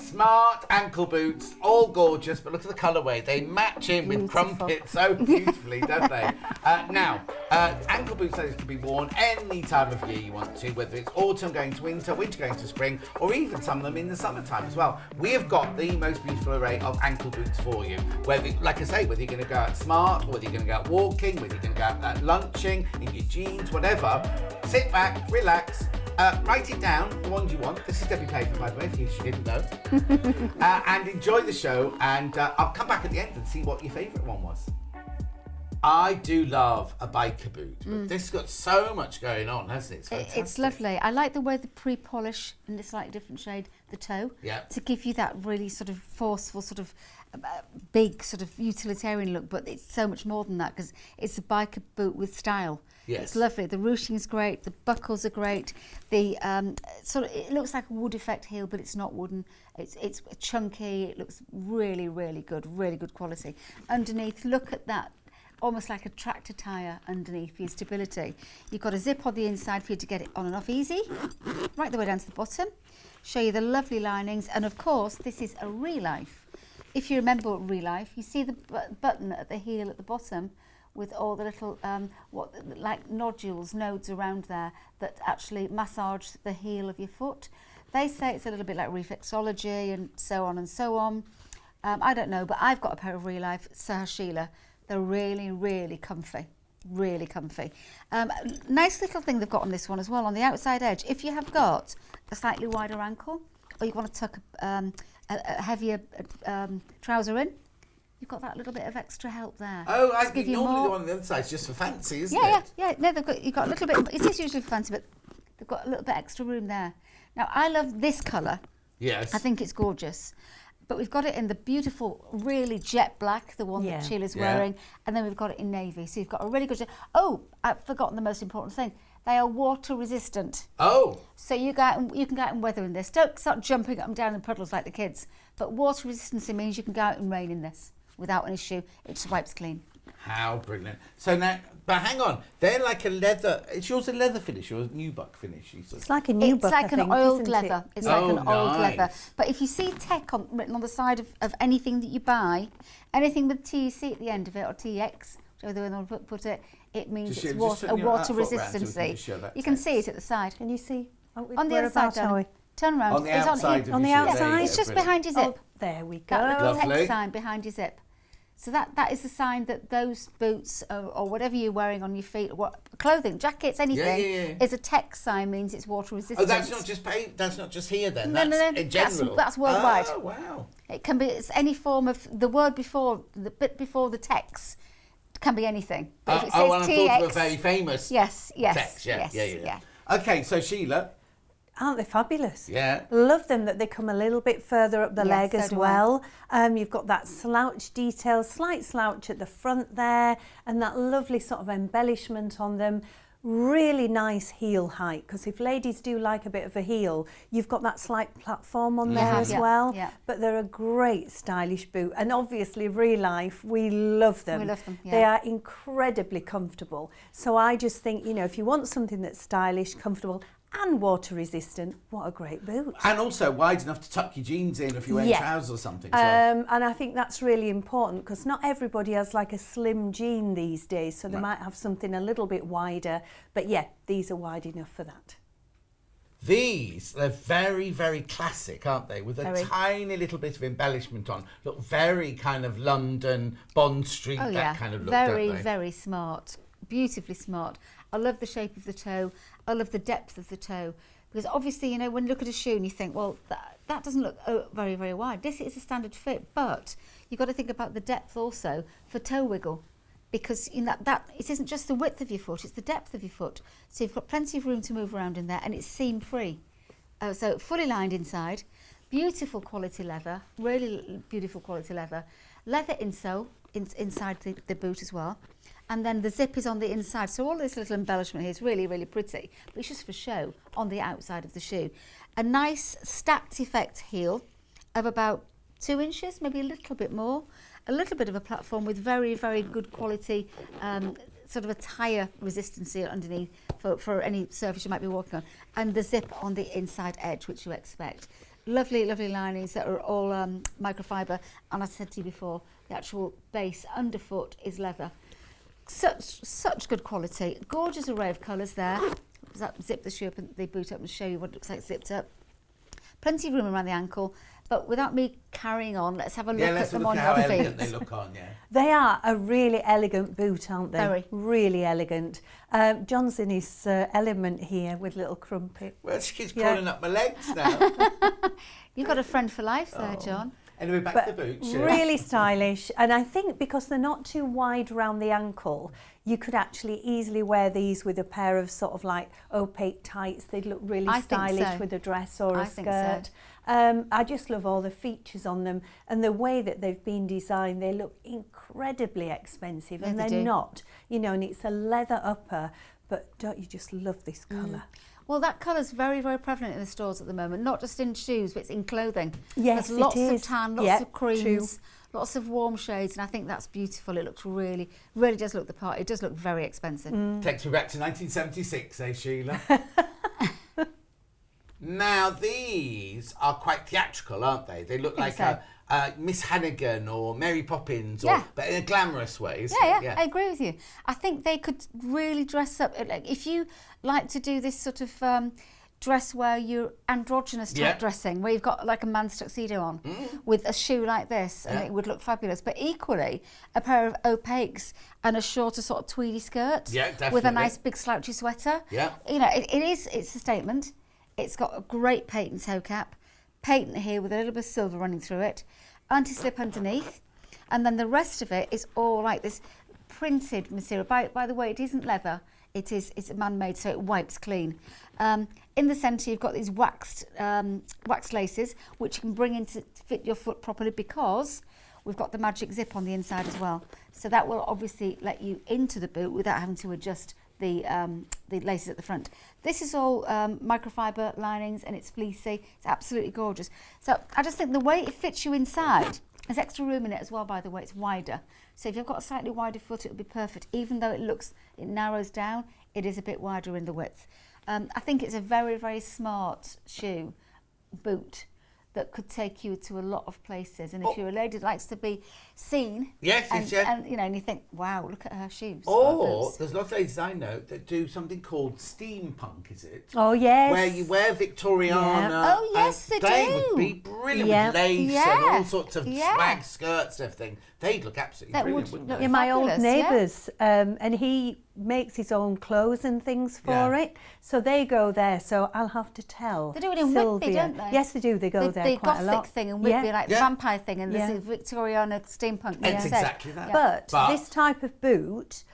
Smart ankle boots, all gorgeous, but look at the colourway. They match in with Crumpet so beautifully, don't they? Now, ankle boots can be worn any time of year you want to, whether it's autumn going to winter, winter going to spring, or even some of them in the summertime as well. We have got the most beautiful array of ankle boots for you. Whether, like I say, whether you're going to go out smart, whether you're going to go out walking, whether you're going to go out lunching, in your jeans, whatever, sit back, relax, write it down, the ones you want. This is Debbie Paver, by the way, if you didn't know. And enjoy the show, and I'll come back at the end and see what your favourite one was. I do love a biker boot, but this has got so much going on, hasn't it? It's fantastic. It's lovely. I like the way the pre-polish in this slightly different shade, the toe, to give you that really sort of forceful, sort of big, sort of utilitarian look, but it's so much more than that because it's a biker boot with style. Yes. It's lovely. The ruching is great. The buckles are great. The sort of, it looks like a wood effect heel, but it's not wooden. It's chunky. It looks really, really good quality. Underneath, look at that. Almost like a tractor tyre underneath for your stability. You've got a zip on the inside for you to get it on and off easy, right the way down to the bottom. Show you the lovely linings, and of course this is a Relife. If you remember Relife, you see the button at the heel at the bottom with all the little like nodes around there that actually massage the heel of your foot. They say it's a little bit like reflexology and so on and so on. I don't know, but I've got a pair of Relife, so has Sheila. They're really, really comfy, really comfy. Nice little thing they've got on this one as well, on the outside edge. If you have got a slightly wider ankle, or you want to tuck a heavier trouser in, you've got that little bit of extra help there. Oh, I think normally the one on the other side is just for fancy, isn't it? Yeah. No, you've got a little bit, it is usually for fancy, but they've got a little bit extra room there. Now, I love this colour. Yes. I think it's gorgeous. But we've got it in the beautiful, really jet black, the one that Sheila's wearing, and then we've got it in navy. So you've got a really good... Oh, I've forgotten the most important thing. They are water resistant. Oh. So you can go out and weather in this. Don't start jumping up and down in puddles like the kids. But water resistance means you can go out and rain in this without an issue. It just wipes clean. How brilliant. So now, but hang on, they're like a leather, is yours a leather finish or a nubuck finish? It's like a nubuck, It's like an oiled leather. It's like an oiled nice. leather. But if you see tech written on the side of anything that you buy, anything with TEC at the end of it, or TX, whichever way they want to put it, it means it's water resistancy. You can see it at the side. Can you see? On the other side, darling. Turn around. On the outside. On the outside. It's just behind your zip. Oh, there we go. That little tech sign behind your zip. So that is a sign that those boots or whatever you're wearing on your feet, clothing, jackets, anything, is a tech sign, means it's water resistant. Oh, that's not just that's not just here then. No, that's in general. That's worldwide. Oh, wow. It can be any form of the word before the bit before the text can be anything. But if it says and I thought of a very famous text. Yeah. Okay, so Sheila. Aren't they fabulous? Yeah. Love them that they come a little bit further up the leg as well. You've got that slouch detail, slight slouch at the front there, and that lovely sort of embellishment on them. Really nice heel height, because if ladies do like a bit of a heel, you've got that slight platform on there as well. Yeah. But they're a great stylish boot, and obviously Relife, we love them. We love them. Yeah. They are incredibly comfortable. So I just think, if you want something that's stylish, comfortable, and water resistant, what a great boot. And also wide enough to tuck your jeans in if you're wearing trousers or something. So. And I think that's really important, because not everybody has like a slim jean these days, so they might have something a little bit wider. But yeah, these are wide enough for that. They're very, very classic, aren't they? With a tiny little bit of embellishment on. Look very kind of London, Bond Street, that kind of look, very, don't they? very smart. Beautifully smart. I love the shape of the toe. I love the depth of the toe, because obviously, when you look at a shoe and you think, well, that doesn't look very, very wide. This is a standard fit, but you've got to think about the depth also for toe wiggle, because that it isn't just the width of your foot, it's the depth of your foot. So you've got plenty of room to move around in there, and it's seam free. So fully lined inside, beautiful quality leather, really beautiful quality leather. Leather insole inside the boot as well. And then the zip is on the inside. So all this little embellishment here is really, really pretty. But it's just for show on the outside of the shoe. A nice stacked effect heel of about 2 inches, maybe a little bit more. A little bit of a platform with very, very good quality, sort of a tyre resistance underneath for any surface you might be walking on. And the zip on the inside edge, which you expect. Lovely, lovely linings that are all microfiber. And I said to you before, the actual base underfoot is leather. Such good quality. Gorgeous array of colours there. Zip the shoe up and the boot up and show you what it looks like zipped up. Plenty of room around the ankle. But without me carrying on, let's have a look at them on your feet. How elegant they look on, yeah. They are a really elegant boot, aren't they? Very. Really elegant. John's in his element here with little Crumpet. Well, she keeps crawling up my legs now. You've got a friend for life there, John. Anyway, back to the boots. Yeah. Really stylish. And I think because they're not too wide around the ankle, you could actually easily wear these with a pair of sort of like opaque tights. They'd look really stylish with a dress or a skirt. I just love all the features on them and the way that they've been designed. They look incredibly expensive, and they're not, you know, and it's a leather upper, but don't you just love this colour? Well, that colour's very, very prevalent in the stores at the moment, not just in shoes, but it's in clothing. Yes, there's lots it of is. tan, lots of creams, lots of warm shades, and I think that's beautiful. It looks really, really does look the part. It does look very expensive. Takes me back to 1976, eh, Sheila? Now, these are quite theatrical, aren't they? They look like Miss Hannigan or Mary Poppins, but in a glamorous way. Yeah, I agree with you. I think they could really dress up. Like, if you like to do this sort of dress where you're androgynous type dressing, where you've got like a man's tuxedo on with a shoe like this, and it would look fabulous. But equally, a pair of opaques and a shorter sort of tweedy skirt with a nice big slouchy sweater. Yeah. You know, it's a statement. It's got a great patent toe cap, patent here with a little bit of silver running through it, anti-slip underneath, and then the rest of it is all like this printed material. By the way, it isn't leather, it's man-made, so it wipes clean. In the centre, you've got these waxed laces, which you can bring in to fit your foot properly, because we've got the magic zip on the inside as well. So that will obviously let you into the boot without having to adjust the laces at the front. This is all microfiber linings, and it's fleecy. It's absolutely gorgeous. So I just think the way it fits you inside, there's extra room in it as well, by the way. It's wider. So if you've got a slightly wider foot, it would be perfect. Even though it narrows down, it is a bit wider in the width. I think it's a very, very smart boot that could take you to a lot of places. And if you're a lady that likes to be seen, and you know, and you think, wow, look at her shoes. Or there's lots of ladies I know that do something called steampunk, is it? Oh, yes. Where you wear Victoriana. Yeah. Oh, yes, they do. They would be brilliant with lace and all sorts of swag skirts and everything. They'd look absolutely brilliant, wouldn't they? Yeah, my old neighbours, and he makes his own clothes and things for it. So they go there. So I'll have to tell. They do it in Whitby, don't they? Yes, they do. They go there quite a lot. The Gothic thing in Whitby, like the vampire thing, and this is Victoriana steampunk. It's exactly that. But this type of boot,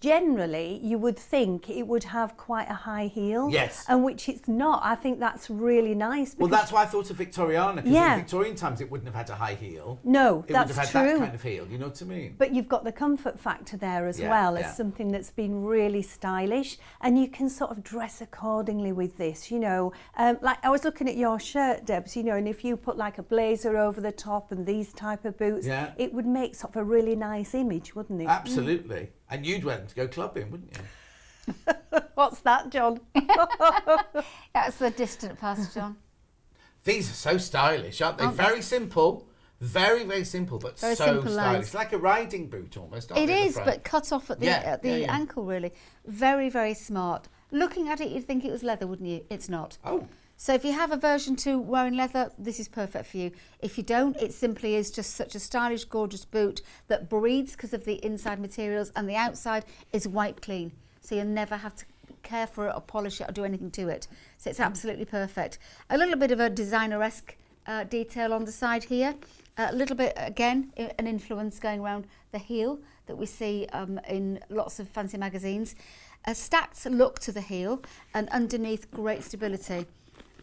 generally you would think it would have quite a high heel, and which it's not. I think that's really nice. Well, that's why I thought of Victoriana, because in Victorian times it wouldn't have had a high heel. No, it would have had that kind of heel. You know what I mean? But you've got the comfort factor there as well as something that's been really stylish, and you can sort of dress accordingly with this. You know, like I was looking at your shirt, Debs. You know, and if you put like a blazer over the top and these type of boots, it would make sort of a really nice image, wouldn't it? Absolutely. And you'd wear them to go clubbing, wouldn't you? What's that, John? That's the distant past, John. These are so stylish, aren't they? Very simple. Very, very simple, but very so stylish. Lines. It's like a riding boot almost, aren't they? It is, but cut off at the ankle, really. Very, very smart. Looking at it, you'd think it was leather, wouldn't you? It's not. Oh. So if you have aversion to wearing leather, this is perfect for you. If you don't, it simply is just such a stylish, gorgeous boot that breathes because of the inside materials, and the outside is white clean. So you'll never have to care for it or polish it or do anything to it. So it's absolutely perfect. A little bit of a designer-esque detail on the side here. A little bit, again, an influence going around the heel that we see in lots of fancy magazines. A stacked look to the heel, and underneath, great stability.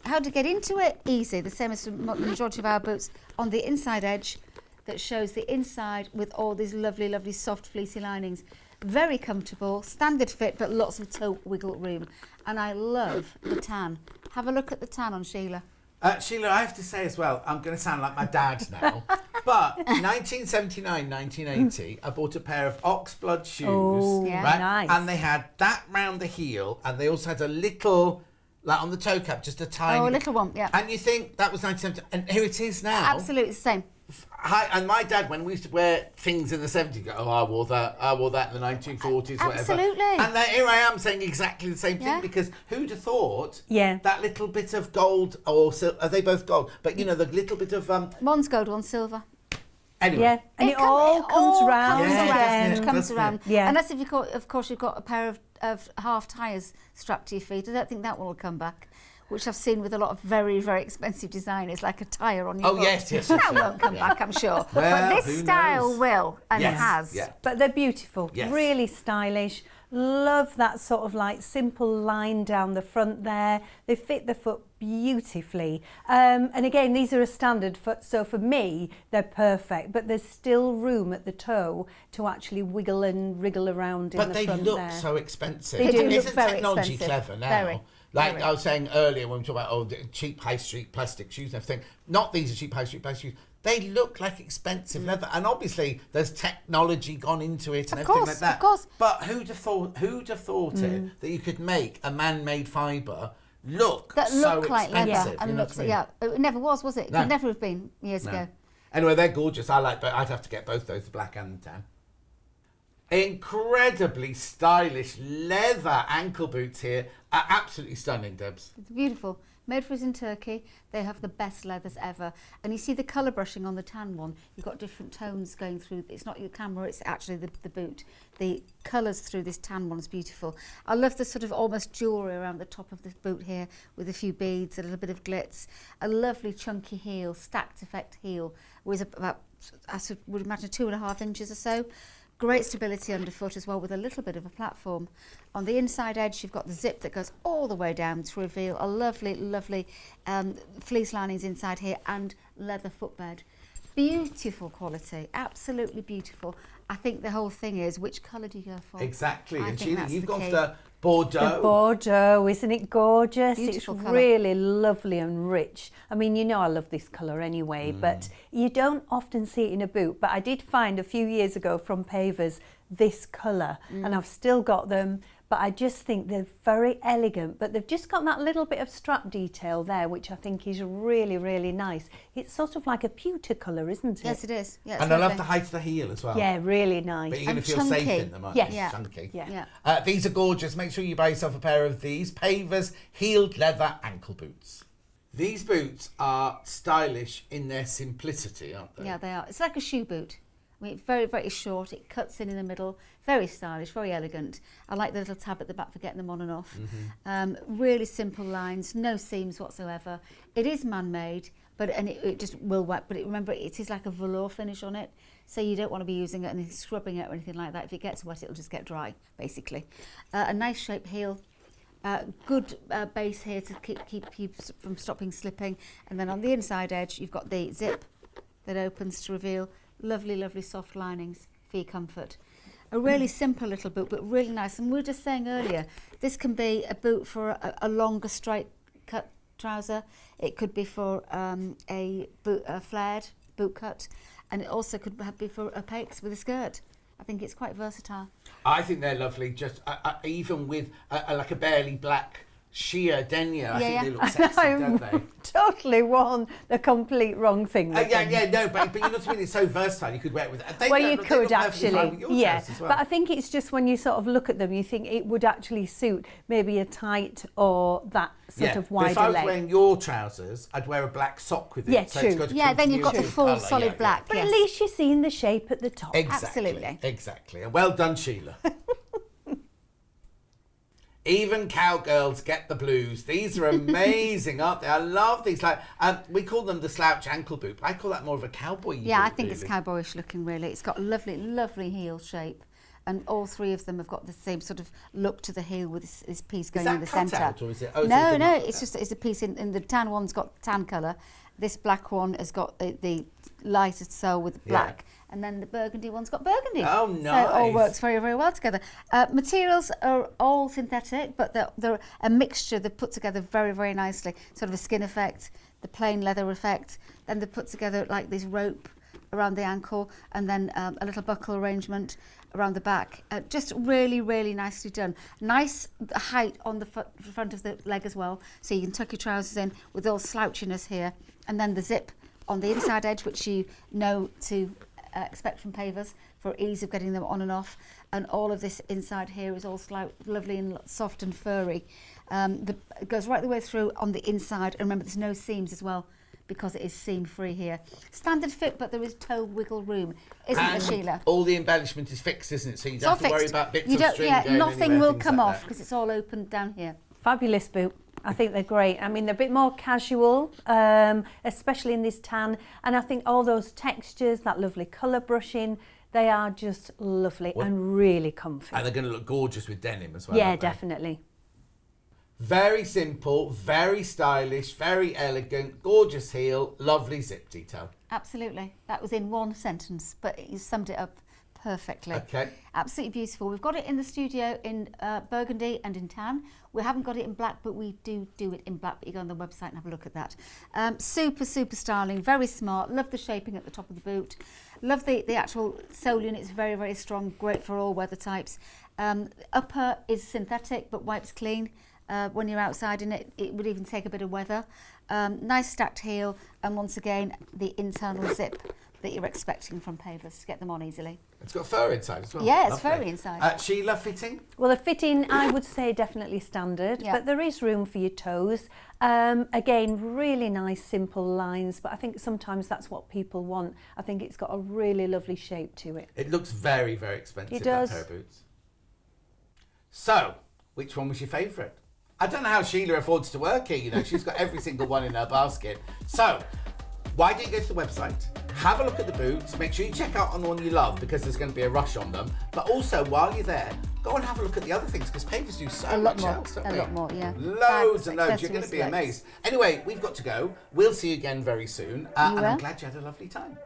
How to get into it? Easy, the same as the majority of our boots, on the inside edge that shows the inside with all these lovely, lovely soft fleecy linings. Very comfortable, standard fit, but lots of toe wiggle room. And I love the tan. Have a look at the tan on Sheila. Sheila, I have to say as well, I'm going to sound like my dad now, but 1979, 1980, I bought a pair of oxblood shoes, right? Nice. And they had that round the heel, and they also had a little Like on the toe cap, just a tiny... Oh, a little one, yeah. And you think that was 1970, and here it is now. Absolutely the same. And my dad, when we used to wear things in the 70s, go, oh, I wore that in the 1940s, whatever. Absolutely. And then here I am saying exactly the same thing, because who'd have thought that little bit of gold, or are they both gold? But, you know, the little bit of... One's gold, one's silver. Anyway. Yeah, and it all comes round. It comes around. Yeah. Unless, of course, you've got a pair of half tyres strapped to your feet. I don't think that one will come back, which I've seen with a lot of very, very expensive designers, like a tyre on your foot. Oh, yes. That won't come back, I'm sure. Well, but this style will, and it has. Yeah. But they're beautiful, really stylish. Love that sort of like simple line down the front there. They fit the foot beautifully. And again, these are a standard foot, so for me, they're perfect. But there's still room at the toe to actually wiggle and wriggle around in the front there. But they look so expensive. They do look Isn't very technology expensive. clever now? Very. Like I was saying earlier when we talked about the cheap high street plastic shoes and everything. Not these are cheap high street plastic shoes. They look like expensive leather, and obviously there's technology gone into it and everything like that. Of course. But who'd have thought it that you could make a man-made fibre look so like expensive? leather, it never was it? It No. could never have been years ago. Anyway, they're gorgeous. But I'd have to get both those, the black and the tan. Incredibly stylish leather ankle boots here. Are absolutely stunning, Debs. It's beautiful. Made for us in Turkey. They have the best leathers ever. And you see the colour brushing on the tan one. You've got different tones going through. It's not your camera, it's actually the boot. The colours through this tan one is beautiful. I love the sort of almost jewellery around the top of the boot here with a few beads, a little bit of glitz. A lovely chunky heel, stacked effect heel, with about, I would imagine, 2.5 inches or so. Great stability underfoot as well, with a little bit of a platform. On the inside edge, you've got the zip that goes all the way down to reveal a lovely, lovely fleece linings inside here and leather footbed. Beautiful quality, absolutely beautiful. I think the whole thing is, which colour do you go for? Exactly. I And think Sheila, that's you've the gone key. for the Bordeaux. The Bordeaux, isn't it gorgeous? Beautiful It's colour. really lovely and rich. I mean, you know I love this colour anyway, but you don't often see it in a boot. But I did find a few years ago from Pavers this colour, and I've still got them. But I just think they're very elegant, but they've just got that little bit of strap detail there, which I think is really, really nice. It's sort of like a pewter colour, isn't it? Yes, it is. Yeah, And I love the height of the heel as well. Yeah, really nice. But you're going to feel chunky. safe in them, aren't Yes. you? Yeah. Chunky. Yeah. These are gorgeous. Make sure you buy yourself a pair of these Pavers heeled leather ankle boots. These boots are stylish in their simplicity, aren't they? Yeah, they are. It's like a shoe boot. I mean, very, very short. It cuts in the middle. Very stylish, very elegant. I like the little tab at the back for getting them on and off. Really simple lines, no seams whatsoever. It is man-made, but it just will work. But remember, it is like a velour finish on it, so you don't want to be using it and scrubbing it or anything like that. If it gets wet, it'll just get dry, basically. A nice shaped heel. Good base here to keep you from stopping slipping. And then on the inside edge, you've got the zip that opens to reveal lovely, lovely soft linings for your comfort. A really simple little boot, but really nice. And we were just saying earlier, this can be a boot for a longer straight cut trouser. It could be for a flared boot cut, and it also could be for opaques with a skirt. I think it's quite versatile. I think they're lovely, just even with like a barely black sheer denier. I think they look sexy, don't they? Totally won the complete wrong thing. But you know what I mean? It's so versatile, you could wear it with... You could actually, yeah. Well. But I think it's just when you sort of look at them, you think it would actually suit maybe a tight or that sort of wider if I was leg. wearing your trousers, I'd wear a black sock with it. Yeah, so true. It's got to Yeah, then you've got the full colour. solid black. But yes. at least you're seeing the shape at the top. Absolutely. Exactly. And well done, Sheila. Even cowgirls get the blues. These are amazing, aren't they? I love these. Like we call them the slouch ankle boot. I call that more of a cowboy boot. Yeah, I think it's cowboyish looking, really. It's got a lovely, lovely heel shape. And all three of them have got the same sort of look to the heel with this piece going in the centre. Or is it? No, it's a piece in the tan one's got tan colour. This black one has got the lighter sole with black. And then the burgundy one's got burgundy. Oh, nice. So it all works very, very well together. Materials are all synthetic, but they're a mixture. They're put together very, very nicely. Sort of a skin effect, the plain leather effect. Then they're put together like this rope around the ankle, and then a little buckle arrangement around the back. Just really, really nicely done. Nice height on the front of the leg as well, so you can tuck your trousers in with all slouchiness here, and then the zip on the inside edge, which you know to expect from Pavers for ease of getting them on and off. And all of this inside here is all lovely and soft and furry. It goes right the way through on the inside, and remember there's no seams as well, because it is seam free here. Standard fit, but there is toe wiggle room, isn't there, Sheila? All the embellishment is fixed, isn't it? So you don't have to worry about bits of string going nothing anywhere, will come like off because it's all open down here. Fabulous boot. I think they're great. I mean, they're a bit more casual, especially in this tan. And I think all those textures, that lovely colour brushing, they are just lovely and really comfy. And they're going to look gorgeous with denim as well. Yeah, definitely. Very simple, very stylish, very elegant, gorgeous heel, lovely zip detail. Absolutely. That was in one sentence, but you summed it up perfectly. Okay. Absolutely beautiful. We've got it in the studio in burgundy and in tan. We haven't got it in black, but we do it in black. But you go on the website and have a look at that. Super, super styling, very smart. Love the shaping at the top of the boot. Love the actual sole unit. It's very, very strong. Great for all weather types. Upper is synthetic, but wipes clean. When you're outside in it, it would even take a bit of weather. Nice stacked heel, and once again, the internal zip that you're expecting from Pavers to get them on easily. It's got fur inside as well. Yeah, it's furry inside. Sheila, fitting? Well, the fitting, I would say definitely standard, but there is room for your toes. Again, really nice, simple lines, but I think sometimes that's what people want. I think it's got a really lovely shape to it. It looks very, very expensive, It does. that pair of boots. So, which one was your favourite? I don't know how Sheila affords to work here, you know, she's got every single one in her basket. So, why don't you go to the website, have a look at the boots, make sure you check out on the one you love because there's going to be a rush on them, but also while you're there, go and have a look at the other things because Pavers do so much else, don't A they? lot more, yeah. Loads and loads, you're going to be amazed. Anyway, we've got to go. We'll see you again very soon, and I'm glad you had a lovely time.